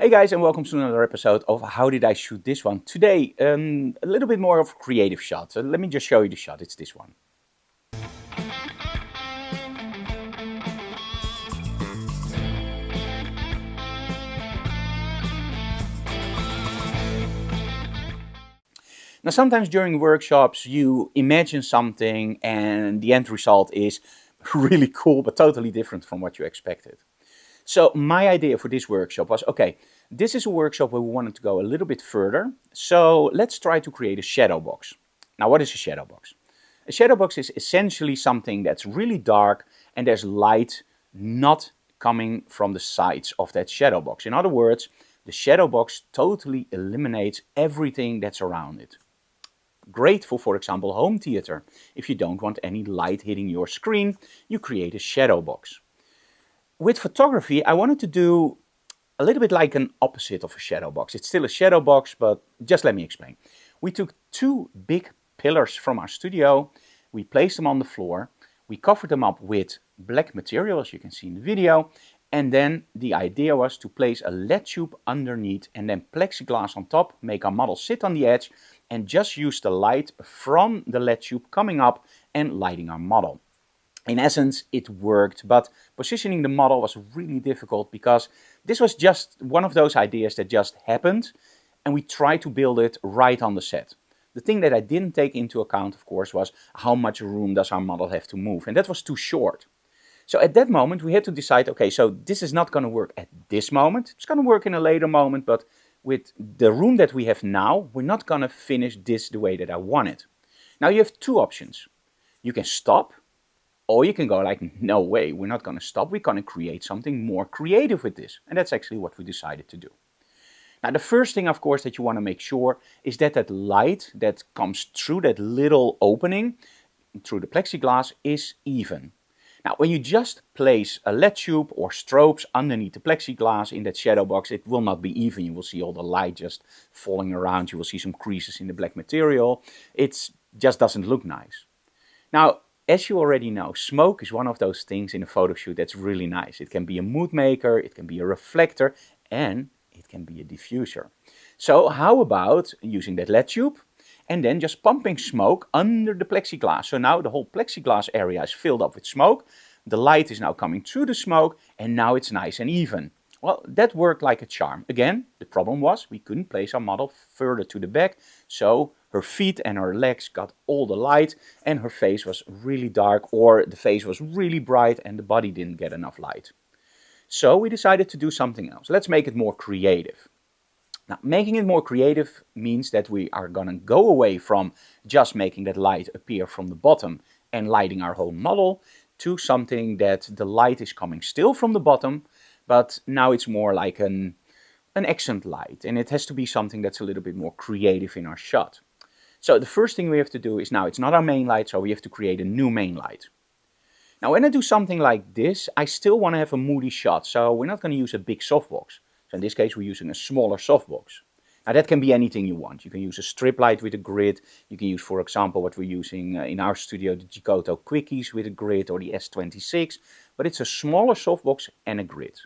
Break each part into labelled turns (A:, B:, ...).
A: Hey guys, and welcome to another episode of How Did I Shoot This One? Today, a little bit more of a creative shot. Let me just show you the shot. It's this one. Now, sometimes during workshops, you imagine something and the end result is really cool, but totally different from what you expected. So my idea for this workshop was, okay, this is a workshop where we wanted to go a little bit further. So let's try to create a shadow box. Now, what is a shadow box? A shadow box is essentially something that's really dark and there's light not coming from the sides of that shadow box. In other words, the shadow box totally eliminates everything that's around it. Great for example, home theater. If you don't want any light hitting your screen, you create a shadow box. With photography, I wanted to do a little bit like an opposite of a shadow box. It's still a shadow box, but just let me explain. We took two big pillars from our studio, we placed them on the floor, we covered them up with black material, as you can see in the video, and then the idea was to place a LED tube underneath and then plexiglass on top, make our model sit on the edge, and just use the light from the LED tube coming up and lighting our model. In essence, it worked, but positioning the model was really difficult because this was just one of those ideas that just happened and we tried to build it right on the set. The thing that I didn't take into account, of course, was how much room does our model have to move, and that was too short. So at that moment, we had to decide, okay, so this is not going to work at this moment. It's going to work in a later moment, but with the room that we have now, we're not going to finish this the way that I want it. Now you have two options. You can stop. Or you can go like, no way, we're not going to stop. We're going to create something more creative with this. And that's actually what we decided to do. Now, the first thing, of course, that you want to make sure is that that light that comes through that little opening, through the plexiglass, is even. Now, when you just place a LED tube or strobes underneath the plexiglass in that shadow box, it will not be even. You will see all the light just falling around. You will see some creases in the black material. It just doesn't look nice. Now, as you already know, smoke is one of those things in a photo shoot that's really nice. It can be a mood maker, it can be a reflector, and it can be a diffuser. So how about using that LED tube and then just pumping smoke under the plexiglass? So now the whole plexiglass area is filled up with smoke. The light is now coming through the smoke and now it's nice and even. Well, that worked like a charm. Again, the problem was we couldn't place our model further to the back, so her feet and her legs got all the light and her face was really dark, or the face was really bright and the body didn't get enough light. So we decided to do something else. Let's make it more creative. Now, making it more creative means that we are going to go away from just making that light appear from the bottom and lighting our whole model to something that the light is coming still from the bottom, but now it's more like an accent light, and it has to be something that's a little bit more creative in our shot. So the first thing we have to do is, now it's not our main light, so we have to create a new main light. Now when I do something like this, I still want to have a moody shot, so we're not going to use a big softbox. So in this case we're using a smaller softbox. Now that can be anything you want. You can use a strip light with a grid. You can use, for example, what we're using in our studio, the Giotto Quickies with a grid, or the S26. But it's a smaller softbox and a grid.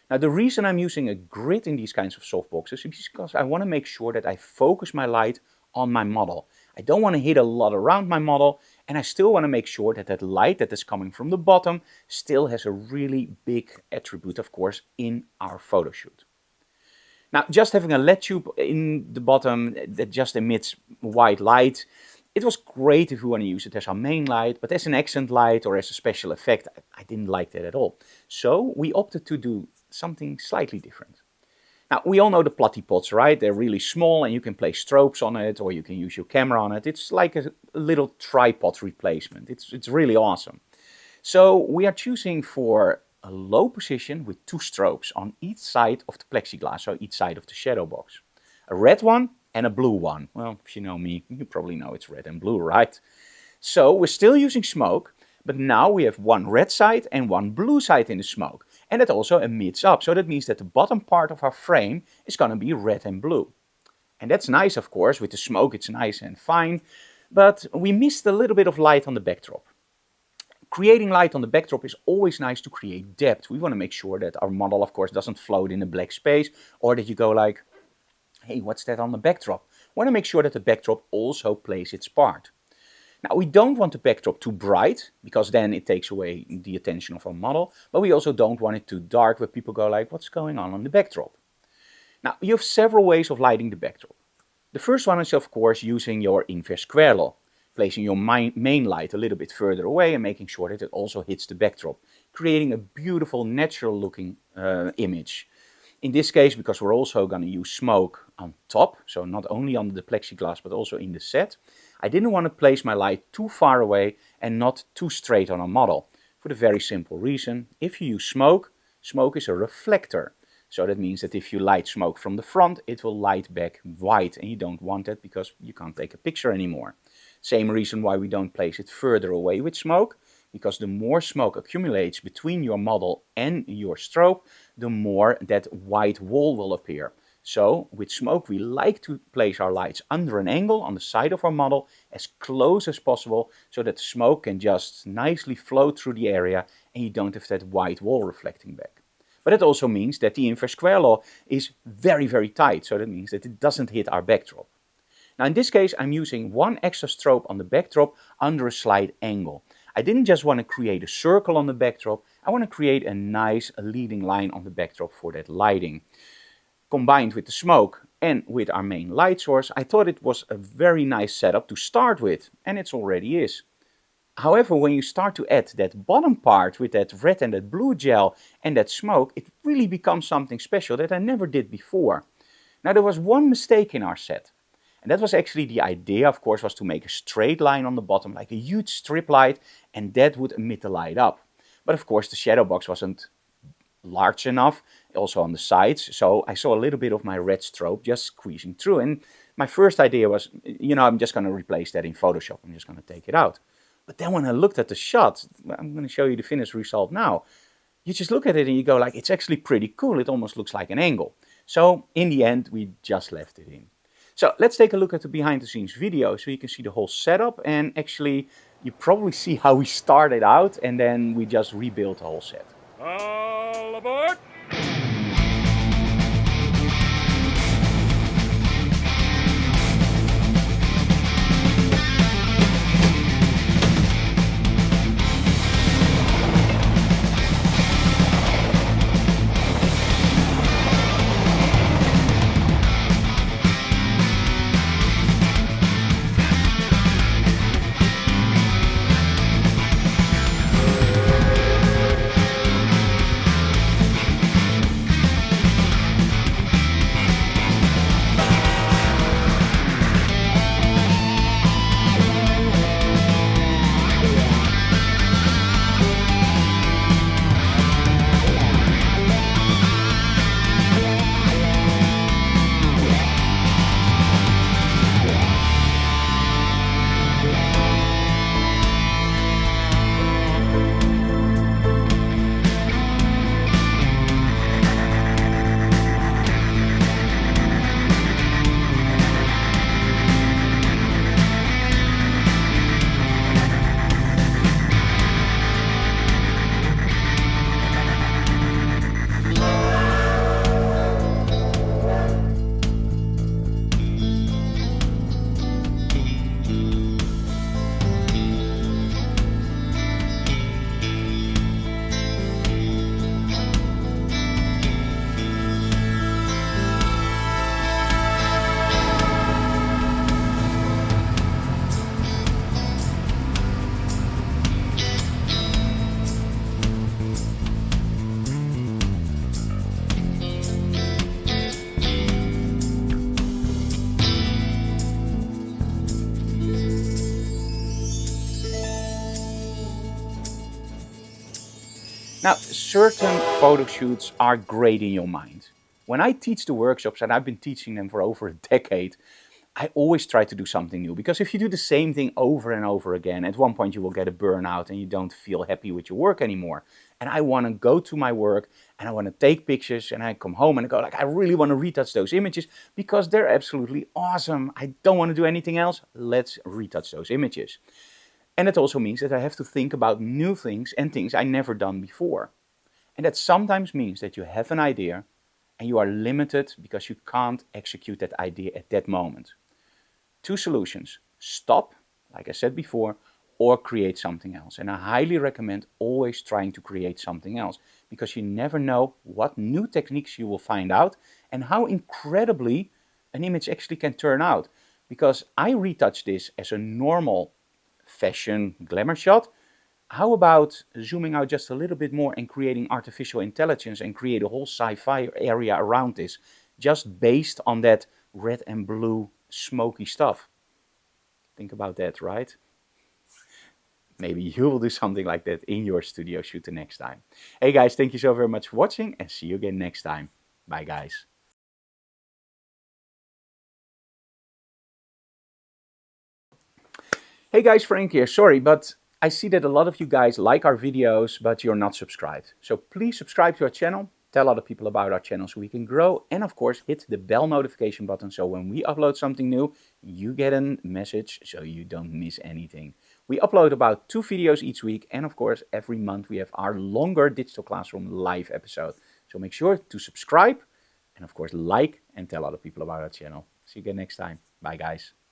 A: Now the reason I'm using a grid in these kinds of softboxes is because I want to make sure that I focus my light on my model. I don't want to hit a lot around my model, and I still want to make sure that that light that is coming from the bottom still has a really big attribute, of course, in our photo shoot. Now, just having a LED tube in the bottom that just emits white light, it was great if we want to use it as our main light, but as an accent light or as a special effect, I didn't like that at all. So we opted to do something slightly different. Now, we all know the Platypods, right? They're really small and you can place strobes on it or you can use your camera on it. It's like a little tripod replacement. It's really awesome. So we are choosing for a low position with two strobes on each side of the plexiglass, so each side of the shadow box. A red one and a blue one. Well, if you know me, you probably know it's red and blue, right? So we're still using smoke, but now we have one red side and one blue side in the smoke. And it also emits up, so that means that the bottom part of our frame is going to be red and blue. And that's nice, of course. With the smoke it's nice and fine, but we missed a little bit of light on the backdrop. Creating light on the backdrop is always nice to create depth. We want to make sure that our model, of course, doesn't float in a black space, or that you go like, hey, what's that on the backdrop? We want to make sure that the backdrop also plays its part. Now, we don't want the backdrop too bright, because then it takes away the attention of our model, but we also don't want it too dark where people go like, what's going on the backdrop? Now, you have several ways of lighting the backdrop. The first one is, of course, using your inverse square law, placing your main light a little bit further away and making sure that it also hits the backdrop, creating a beautiful, natural looking image. In this case, because we're also going to use smoke on top, so not only on the plexiglass but also in the set, I didn't want to place my light too far away and not too straight on a model. For the very simple reason, if you use smoke, smoke is a reflector. So that means that if you light smoke from the front, it will light back white, and you don't want that because you can't take a picture anymore. Same reason why we don't place it further away with smoke, because the more smoke accumulates between your model and your strobe, the more that white wall will appear. So with smoke we like to place our lights under an angle on the side of our model as close as possible, so that smoke can just nicely flow through the area and you don't have that white wall reflecting back. But it also means that the inverse square law is very, very tight, so that means that it doesn't hit our backdrop. Now in this case I'm using one extra strobe on the backdrop under a slight angle. I didn't just want to create a circle on the backdrop, I want to create a nice leading line on the backdrop for that lighting. Combined with the smoke and with our main light source, I thought it was a very nice setup to start with, and it already is. However, when you start to add that bottom part with that red and that blue gel and that smoke, it really becomes something special that I never did before. Now there was one mistake in our set. And that was actually the idea, of course, was to make a straight line on the bottom, like a huge strip light, and that would emit the light up. But of course the shadow box wasn't large enough, also on the sides, so I saw a little bit of my red strobe just squeezing through. And my first idea was, I'm just going to replace that in Photoshop, I'm just going to take it out. But then when I looked at the shot, I'm going to show you the finished result now, you just look at it and you go like, it's actually pretty cool, it almost looks like an angle. So in the end, we just left it in. So let's take a look at the behind the scenes video so you can see the whole setup, and actually you probably see how we started out and then we just rebuilt the whole set.
B: All aboard!
A: Now, certain photo shoots are great in your mind. When I teach the workshops, and I've been teaching them for over a decade, I always try to do something new, because if you do the same thing over and over again, at one point you will get a burnout and you don't feel happy with your work anymore. And I want to go to my work and I want to take pictures, and I come home and I go like, I really want to retouch those images because they're absolutely awesome. I don't want to do anything else. Let's retouch those images. And it also means that I have to think about new things and things I never done before. And that sometimes means that you have an idea and you are limited because you can't execute that idea at that moment. Two solutions: stop, like I said before, or create something else. And I highly recommend always trying to create something else, because you never know what new techniques you will find out and how incredibly an image actually can turn out. Because I retouched this as a normal fashion glamour shot. How about zooming out just a little bit more and creating artificial intelligence and create a whole sci-fi area around this, just based on that red and blue smoky stuff? Think about that, right? Maybe you will do something like that in your studio shoot the next time. Hey guys, thank you so very much for watching, and see you again next time. Bye guys. Hey guys, Frank here. Sorry, but I see that a lot of you guys like our videos, but you're not subscribed. So please subscribe to our channel, tell other people about our channel so we can grow, and of course hit the bell notification button so when we upload something new, you get a message so you don't miss anything. We upload about 2 videos each week, and of course every month we have our longer digital classroom live episode. So make sure to subscribe and of course like and tell other people about our channel. See you again next time. Bye guys.